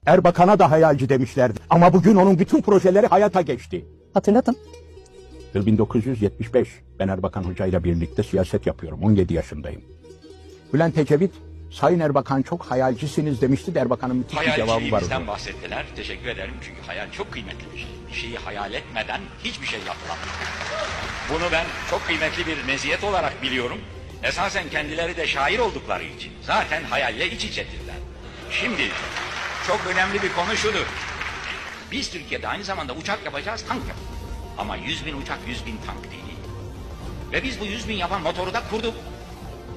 Erbakan'a da hayalci demişlerdi. Ama bugün onun bütün projeleri hayata geçti. Hatırlatın. Yıl 1975. Ben Erbakan Hoca ile birlikte siyaset yapıyorum. 17 yaşındayım. Bülent Ecevit, Sayın Erbakan çok hayalcisiniz demişti de Erbakan'ın müthiş bir cevabı var. Hayalciliğimizden bahsettiler. Teşekkür ederim çünkü hayal çok kıymetli bir şey. Bir şeyi hayal etmeden hiçbir şey yapılamıyor. Bunu ben çok kıymetli bir meziyet olarak biliyorum. Esasen kendileri de şair oldukları için zaten hayalle iç içedirler. Şimdi çok önemli bir konu şudur. Biz Türkiye'de aynı zamanda uçak yapacağız, tank yapacağız. Ama 100.000 uçak 100.000 tank değil. Ve biz bu 100.000 yapan motoru da kurduk.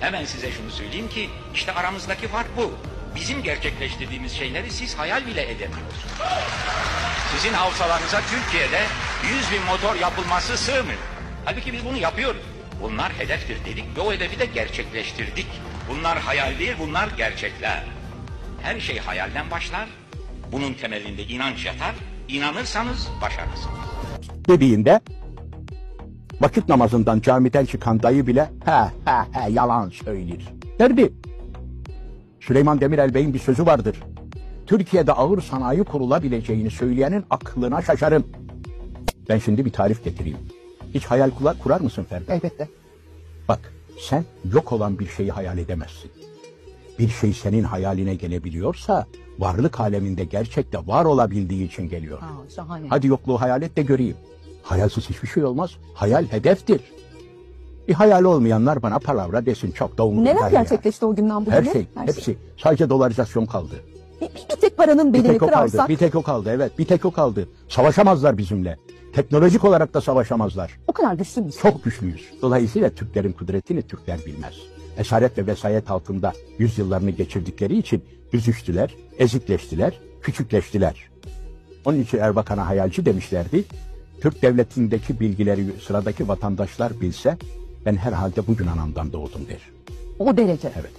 Hemen size şunu söyleyeyim ki işte aramızdaki fark bu. Bizim gerçekleştirdiğimiz şeyleri siz hayal bile edemiyorsunuz. Sizin havzalarınıza Türkiye'de 100.000 motor yapılması sığmıyor. Halbuki biz bunu yapıyoruz. Bunlar hedeftir dedik ve o hedefi de gerçekleştirdik. Bunlar hayal değil, bunlar gerçekler. Her şey hayalden başlar. Bunun temelinde inanç yatar. İnanırsanız başarırsınız. Dediğinde vakit namazından camiden çıkan dayı bile yalan söyler derdi. Süleyman Demirel Bey'in bir sözü vardır. Türkiye'de ağır sanayi kurulabileceğini söyleyenin aklına şaşarım. Ben şimdi bir tarif getireyim. Hiç hayal kurar mısın Ferdi? Elbette. Bak, sen yok olan bir şeyi hayal edemezsin. Bir şey senin hayaline gelebiliyorsa varlık aleminde gerçekte var olabildiği için geliyor. Şahane. Hadi yokluğu hayal et de göreyim. Hayalsiz hiçbir şey olmaz. Hayal hedeftir. Bir hayal olmayanlar bana palavra desin, çok da umurumda. Neler gerçekleşti o günden bugüne? Her şey, hepsi. Sadece dolarizasyon kaldı. Bir tek paranın belini kırarsak. Bir tek o kaldı, evet. Bir tek o kaldı. Savaşamazlar bizimle. Teknolojik olarak da savaşamazlar. O kadar güçlü müyüz? Çok güçlüyüz. Dolayısıyla Türklerin kudretini Türkler bilmez. Esaret ve vesayet altında yüzyıllarını geçirdikleri için büzüştüler, ezikleştiler, küçükleştiler. Onun için Erbakan'a hayalci demişlerdi. Türk devletindeki bilgileri sıradaki vatandaşlar bilse ben herhalde bugün anamdan doğdum der. O derece. Evet.